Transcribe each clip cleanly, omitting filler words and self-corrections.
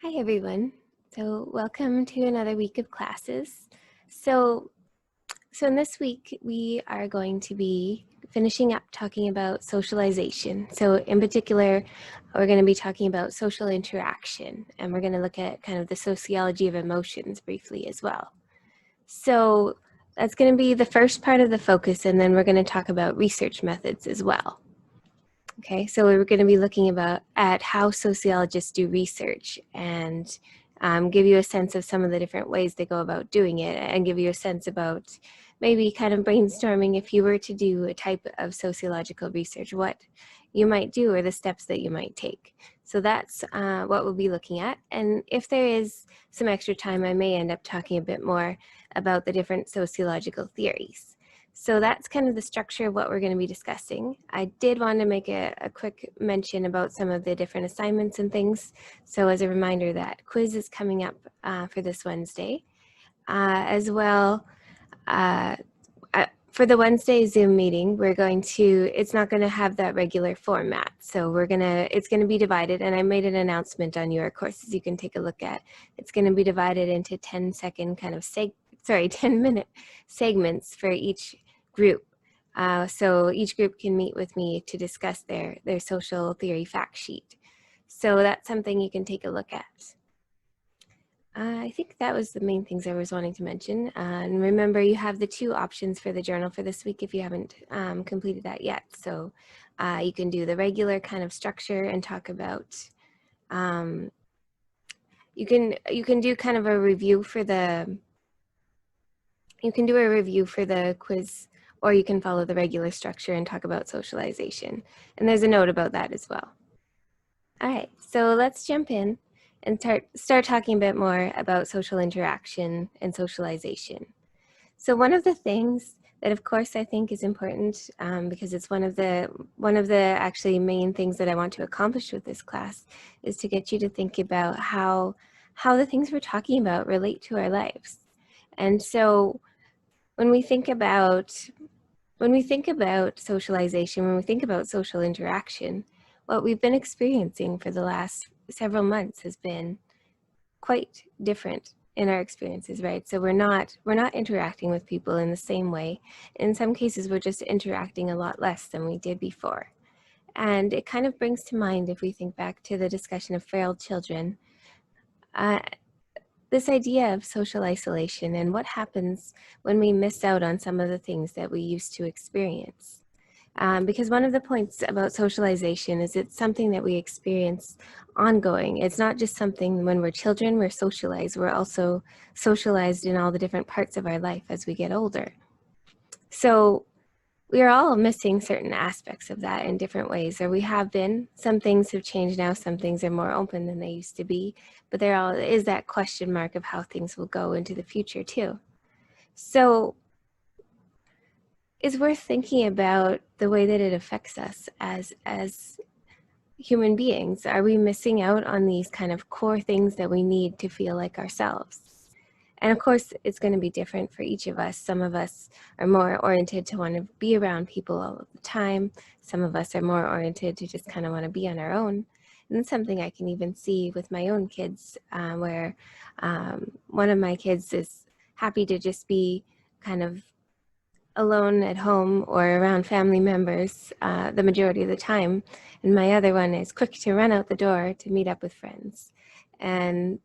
Hi everyone. So welcome to another week of classes. So in this week we are going to be finishing up talking about socialization. So in particular, we're going to be talking about social interaction, and we're going to look at kind of the sociology of emotions briefly as well. So that's going to be the first part of the focus, and then we're going to talk about research methods as well. Okay, so we're going to be looking at how sociologists do research and give you a sense of some of the different ways they go about doing it, and give you a sense about maybe kind of brainstorming if you were to do a type of sociological research, what you might do or the steps that you might take. So that's what we'll be looking at. And if there is some extra time, I may end up talking a bit more about the different sociological theories. So that's kind of the structure of what we're going to be discussing. I did want to make a quick mention about some of the different assignments and things. So as a reminder, that quiz is coming up for this Wednesday. As well, for the Wednesday Zoom meeting, it's not going to have that regular format. So it's going to be divided, and I made an announcement on your courses you can take a look at. It's going to be divided into 10-second kind of 10-minute segments for each group. So each group can meet with me to discuss their social theory fact sheet. So that's something you can take a look at. I think that was the main things I was wanting to mention. And remember, you have the two options for the journal for this week if you haven't completed that yet. So you can do the regular kind of structure and talk about, you can do kind of a review for the, you can do a review for the quiz, or you can follow the regular structure and talk about socialization. And there's a note about that as well. All right, so let's jump in and start talking a bit more about social interaction and socialization. So one of the things that, of course, I think is important because it's one of the actually main things that I want to accomplish with this class is to get you to think about how the things we're talking about relate to our lives. And so when we think about socialization, when we think about social interaction, what we've been experiencing for the last several months has been quite different in our experiences, right? So we're not interacting with people in the same way. In some cases, we're just interacting a lot less than we did before. And it kind of brings to mind, if we think back to the discussion of feral children, this idea of social isolation and what happens when we miss out on some of the things that we used to experience. Because one of the points about socialization is it's something that we experience ongoing. It's not just something when we're children, we're socialized. We're also socialized in all the different parts of our life as we get older. So we are all missing certain aspects of that in different ways, or we have been. Some things have changed now, some things are more open than they used to be, but there is that question mark of how things will go into the future too. So it's worth thinking about the way that it affects us as human beings. Are we missing out on these kind of core things that we need to feel like ourselves? And of course, it's going to be different for each of us. Some of us are more oriented to want to be around people all of the time. Some of us are more oriented to just kind of want to be on our own. And it's something I can even see with my own kids, where one of my kids is happy to just be kind of alone at home or around family members the majority of the time. And my other one is quick to run out the door to meet up with friends. And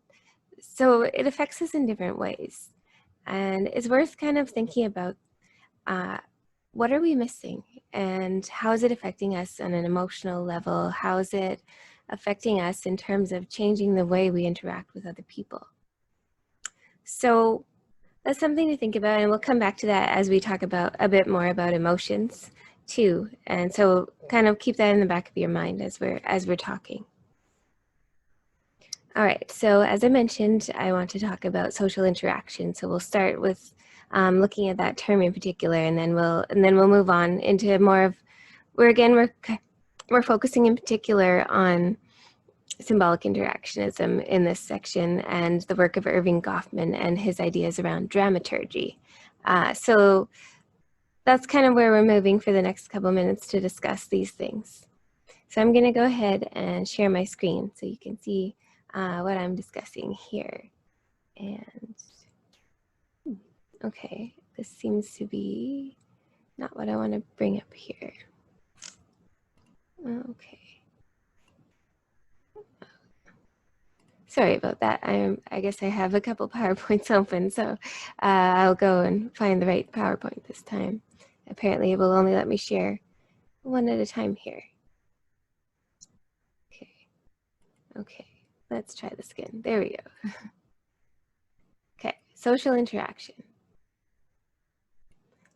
so it affects us in different ways. And it's worth kind of thinking about what are we missing and how is it affecting us on an emotional level? How is it affecting us in terms of changing the way we interact with other people? So that's something to think about, and we'll come back to that as we talk about a bit more about emotions too. And so kind of keep that in the back of your mind as we're talking. All right, so as I mentioned, I want to talk about social interaction. So we'll start with looking at that term in particular, and then we'll move on into more of we're focusing in particular on symbolic interactionism in this section and the work of Irving Goffman and his ideas around dramaturgy. So that's kind of where we're moving for the next couple minutes to discuss these things. So I'm going to go ahead and share my screen so you can see what I'm discussing here. And okay, this seems to be not what I want to bring up here. Okay. Sorry about that. I guess I have a couple PowerPoints open, so I'll go and find the right PowerPoint this time. Apparently, it will only let me share one at a time here. Okay, let's try this again. There we go. Okay, social interaction.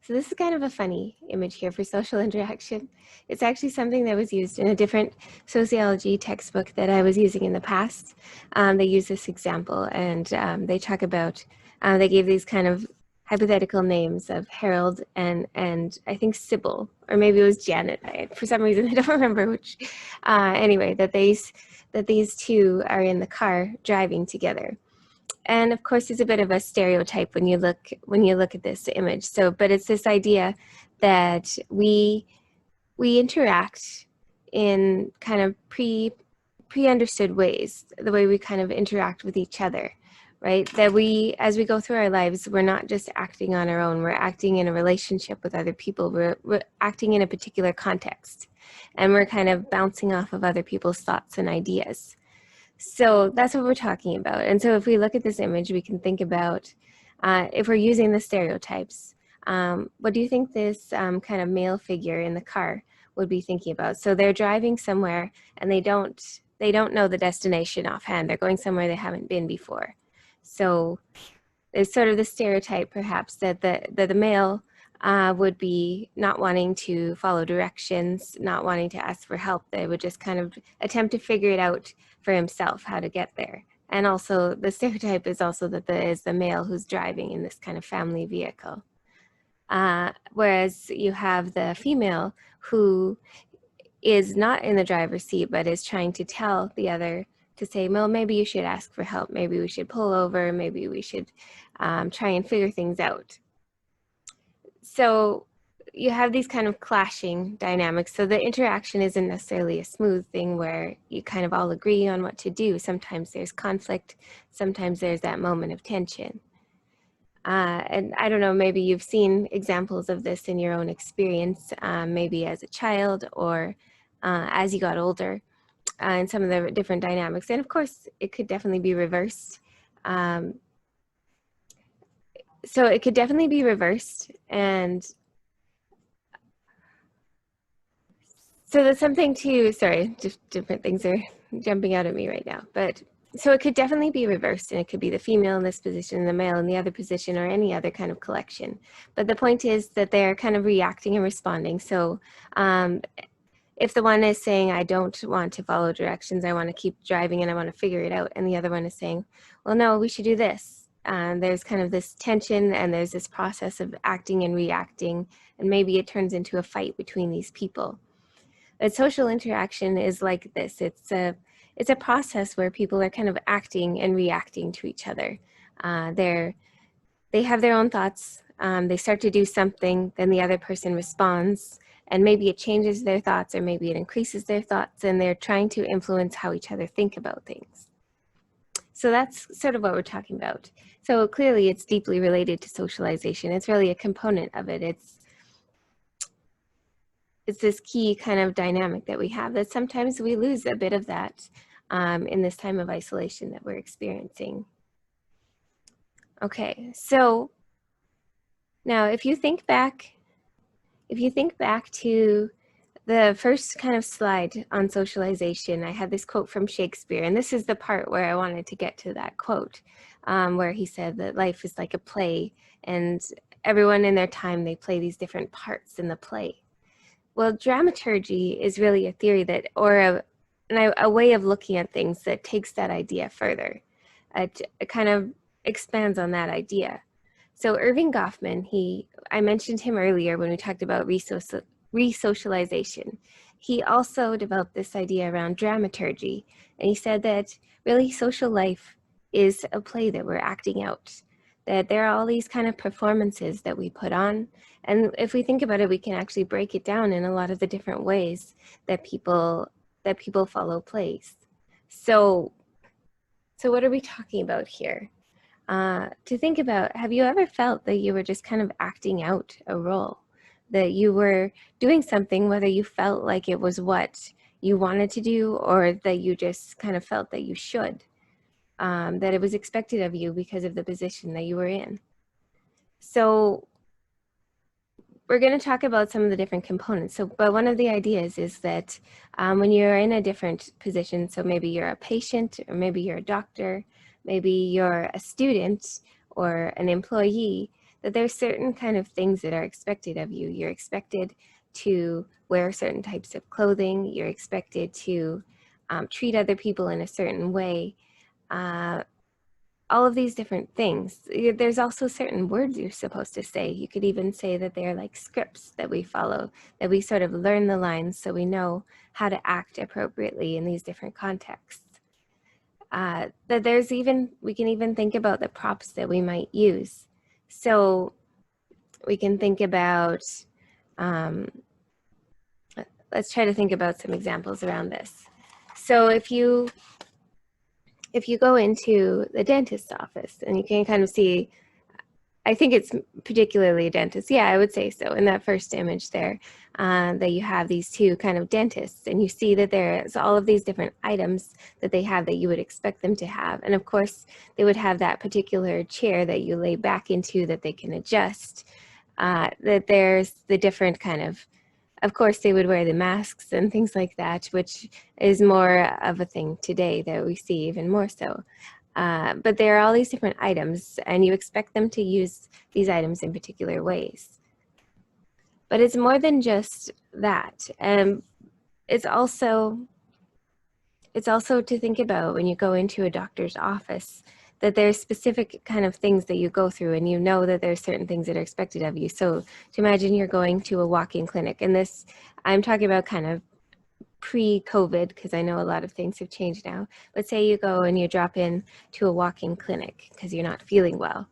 So this is kind of a funny image here for social interaction. It's actually something that was used in a different sociology textbook that I was using in the past. They use this example, and they talk about, they gave these kind of hypothetical names of Harold and I think Sybil, or maybe it was Janet. For some reason, I don't remember which. Anyway, that these two are in the car driving together. And of course, it's a bit of a stereotype when you look at this image. So, but it's this idea that we interact in kind of pre-understood ways, the way we kind of interact with each other, right? That we, as we go through our lives, we're not just acting on our own. We're acting in a relationship with other people. We're acting in a particular context, and we're kind of bouncing off of other people's thoughts and ideas. So that's what we're talking about. And so if we look at this image, we can think about, if we're using the stereotypes, what do you think this kind of male figure in the car would be thinking about? So they're driving somewhere and they don't know the destination offhand. They're going somewhere they haven't been before. So there's sort of the stereotype perhaps that the male would be not wanting to follow directions, not wanting to ask for help. They would just kind of attempt to figure it out for himself, how to get there. And also the stereotype is also that is the male who's driving in this kind of family vehicle. Whereas you have the female who is not in the driver's seat, but is trying to tell the other to say, well, maybe you should ask for help. Maybe we should pull over. Maybe we should try and figure things out. So you have these kind of clashing dynamics. So the interaction isn't necessarily a smooth thing where you kind of all agree on what to do. Sometimes there's conflict. Sometimes there's that moment of tension. And I don't know, maybe you've seen examples of this in your own experience, maybe as a child or as you got older, and some of the different dynamics. And of course, it could definitely be reversed. So it could definitely be reversed. And so that's something to, sorry, just different things are jumping out at me right now. But so it could definitely be reversed, and it could be the female in this position and the male in the other position, or any other kind of collection. But the point is that they're kind of reacting and responding. So if the one is saying, I don't want to follow directions, I want to keep driving and I want to figure it out, and the other one is saying, well, no, we should do this. There's kind of this tension, and there's this process of acting and reacting, and maybe it turns into a fight between these people. But social interaction is like this. It's a process where people are kind of acting and reacting to each other. They have their own thoughts. They start to do something, then the other person responds, and maybe it changes their thoughts, or maybe it increases their thoughts, and they're trying to influence how each other think about things. So that's sort of what we're talking about. So clearly it's deeply related to socialization. It's really a component of it. It's this key kind of dynamic that we have, that sometimes we lose a bit of that in this time of isolation that we're experiencing. Okay, so now if you think back to the first kind of slide on socialization, I had this quote from Shakespeare, and this is the part where I wanted to get to that quote, where he said that life is like a play, and everyone in their time, they play these different parts in the play. Well, dramaturgy is really a theory that, or a way of looking at things that takes that idea further. It kind of expands on that idea. So Irving Goffman, I mentioned him earlier when we talked about resocialization. He also developed this idea around dramaturgy, and he said that really social life is a play that we're acting out, that there are all these kind of performances that we put on. And if we think about it, we can actually break it down in a lot of the different ways that people follow plays. So So what are we talking about here? To think about, have you ever felt that you were just kind of acting out a role? That you were doing something, whether you felt like it was what you wanted to do or that you just kind of felt that you should, that it was expected of you because of the position that you were in. So we're going to talk about some of the different components. So, but one of the ideas is that when you're in a different position, so maybe you're a patient, or maybe you're a doctor, maybe you're a student or an employee, that there's certain kind of things that are expected of you. You're expected to wear certain types of clothing. You're expected to treat other people in a certain way. All of these different things. There's also certain words you're supposed to say. You could even say that they're like scripts that we follow, that we sort of learn the lines so we know how to act appropriately in these different contexts. That there's even, we can even think about the props that we might use. So we can think about, let's try to think about some examples around this. So if you go into the dentist's office and you can kind of see, I think it's particularly a dentist. Yeah, I would say so. In that first image there, that you have these two kind of dentists, and you see that there's all of these different items that they have that you would expect them to have. And of course, they would have that particular chair that you lay back into that they can adjust. That there's the different kind of course, they would wear the masks and things like that, which is more of a thing today that we see even more so. But there are all these different items, and you expect them to use these items in particular ways. But it's more than just that. It's also to think about when you go into a doctor's office, that there's specific kind of things that you go through, and you know that there's certain things that are expected of you. So to imagine you're going to a walk-in clinic, and this, I'm talking about kind of pre-COVID, because I know a lot of things have changed now. But say you go and you drop in to a walk-in clinic because you're not feeling well.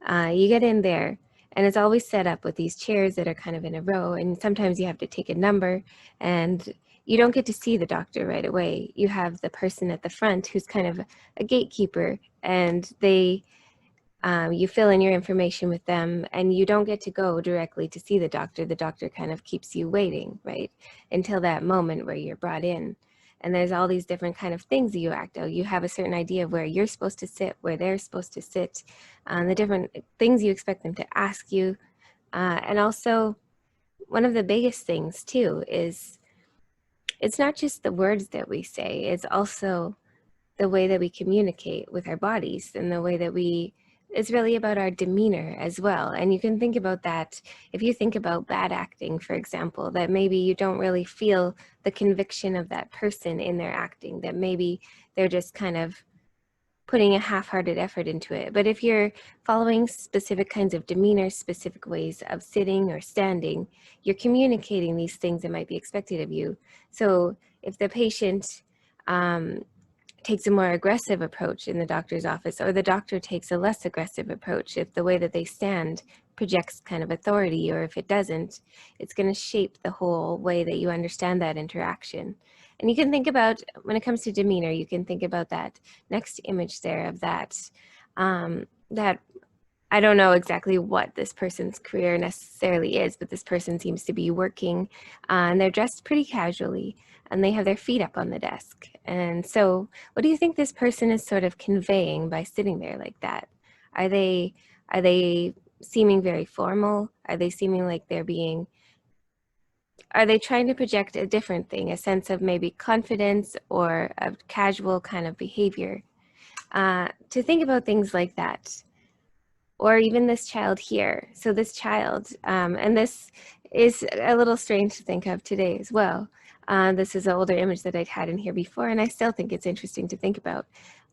You get in there, and it's always set up with these chairs that are kind of in a row, and sometimes you have to take a number, and you don't get to see the doctor right away. You have the person at the front who's kind of a gatekeeper, and they you fill in your information with them, and you don't get to go directly to see the doctor. The doctor kind of keeps you waiting, right, until that moment where you're brought in. And there's all these different kind of things that you act out. You have a certain idea of where you're supposed to sit, where they're supposed to sit, the different things you expect them to ask you. And also, one of the biggest things too is it's not just the words that we say, it's also the way that we communicate with our bodies, and the way that it's really about our demeanor as well. And you can think about that if you think about bad acting, for example, that maybe you don't really feel the conviction of that person in their acting, that maybe they're just kind of putting a half-hearted effort into it. But if you're following specific kinds of demeanor, specific ways of sitting or standing, you're communicating these things that might be expected of you. So if the patient takes a more aggressive approach in the doctor's office, or the doctor takes a less aggressive approach, if the way that they stand projects kind of authority, or if it doesn't, it's going to shape the whole way that you understand that interaction. And you can think about, when it comes to demeanor, you can think about that next image there of that, that I don't know exactly what this person's career necessarily is, but this person seems to be working, and they're dressed pretty casually, and they have their feet up on the desk. And so what do you think this person is sort of conveying by sitting there like that? Are they seeming very formal? Are they seeming like are they trying to project a different thing, a sense of maybe confidence or a casual kind of behavior? To think about things like that. Or even this child here. So this child, and this is a little strange to think of today as well. This is an older image that I'd had in here before, and I still think it's interesting to think about.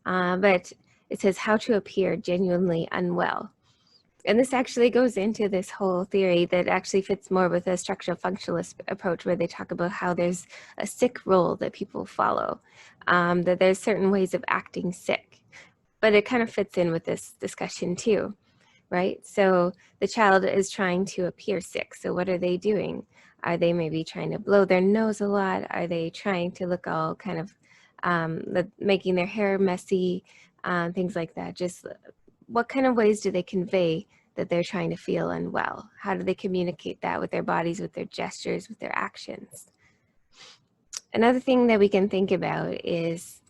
But it says how to appear genuinely unwell. And this actually goes into this whole theory that actually fits more with a structural functionalist approach, where they talk about how there's a sick role that people follow, that there's certain ways of acting sick. But it kind of fits in with this discussion too. Right? So the child is trying to appear sick. So what are they doing? Are they maybe trying to blow their nose a lot? Are they trying to look all kind of making their hair messy, things like that. Just what kind of ways do they convey that they're trying to feel unwell? How do they communicate that with their bodies, with their gestures, with their actions? Another thing that we can think about is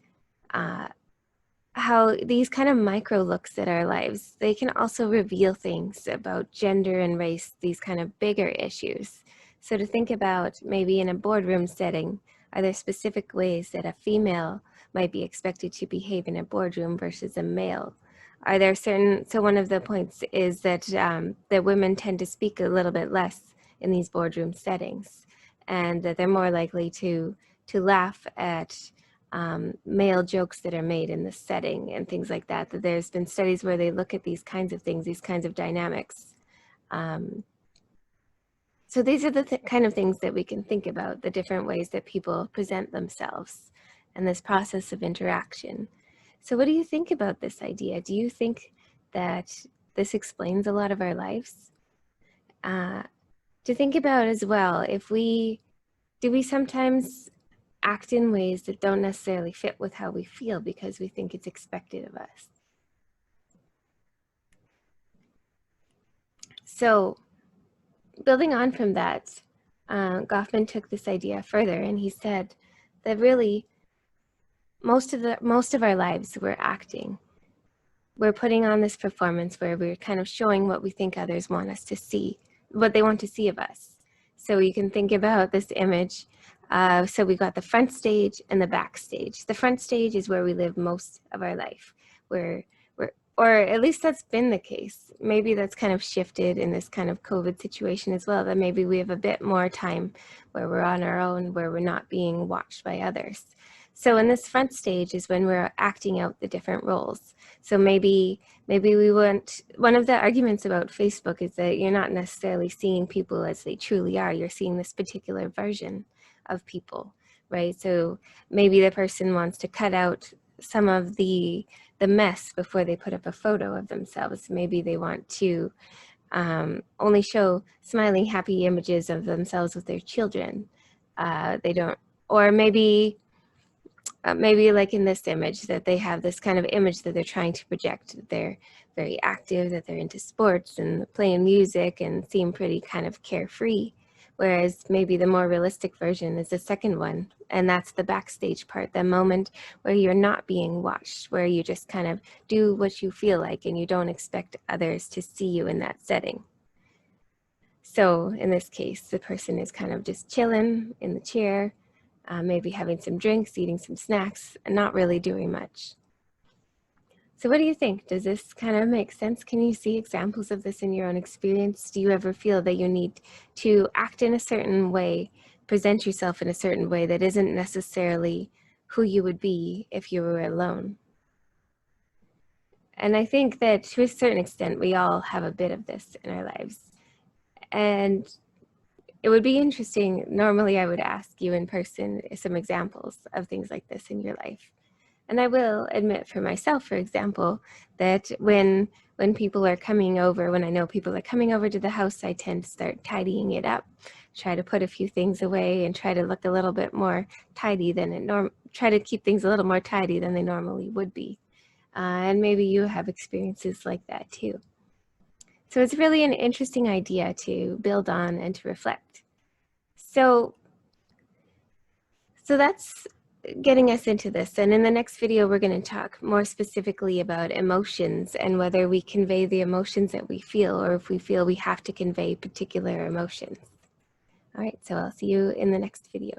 how these kind of micro looks at our lives, they can also reveal things about gender and race, these kind of bigger issues. So to think about maybe in a boardroom setting, are there specific ways that a female might be expected to behave in a boardroom versus a male? Are there certain, so one of the points is that that women tend to speak a little bit less in these boardroom settings, and that they're more likely to laugh at male jokes that are made in this setting and things like that. That there's been studies where they look at these kinds of things, these kinds of dynamics. So these are the kind of things that we can think about, the different ways that people present themselves and this process of interaction. So what do you think about this idea? Do you think that this explains a lot of our lives? To think about as well, do we sometimes act in ways that don't necessarily fit with how we feel because we think it's expected of us? So building on from that, Goffman took this idea further, and he said that really most of our lives we're acting. We're putting on this performance where we're kind of showing what we think others want us to see, what they want to see of us. So you can think about this image. So we got the front stage and the back stage. The front stage is where we live most of our life, or at least that's been the case. Maybe that's kind of shifted in this kind of COVID situation as well, that maybe we have a bit more time where we're on our own, where we're not being watched by others. So in this front stage is when we're acting out the different roles. So maybe we want, one of the arguments about Facebook is that you're not necessarily seeing people as they truly are. You're seeing this particular version of people, right? So maybe the person wants to cut out some of the mess before they put up a photo of themselves. Maybe they want to only show smiling, happy images of themselves with their children. They don't, or maybe like in this image, that they have this kind of image that they're trying to project, that they're very active, that they're into sports and playing music and seem pretty kind of carefree. Whereas maybe the more realistic version is the second one, and that's the backstage part, the moment where you're not being watched, where you just kind of do what you feel like and you don't expect others to see you in that setting. So in this case, the person is kind of just chilling in the chair, maybe having some drinks, eating some snacks, and not really doing much. So what do you think? Does this kind of make sense? Can you see examples of this in your own experience? Do you ever feel that you need to act in a certain way, present yourself in a certain way that isn't necessarily who you would be if you were alone? And I think that to a certain extent, we all have a bit of this in our lives. And it would be interesting, normally I would ask you in person some examples of things like this in your life. And I will admit for myself, for example, that when people are coming over, when I know people are coming over to the house, I tend to start tidying it up, try to put a few things away and try to look a little bit more tidy than try to keep things a little more tidy than they normally would be. And maybe you have experiences like that too. So it's really an interesting idea to build on and to reflect. So that's getting us into this. And in the next video, we're going to talk more specifically about emotions and whether we convey the emotions that we feel, or if we feel we have to convey particular emotions. All right, so I'll see you in the next video.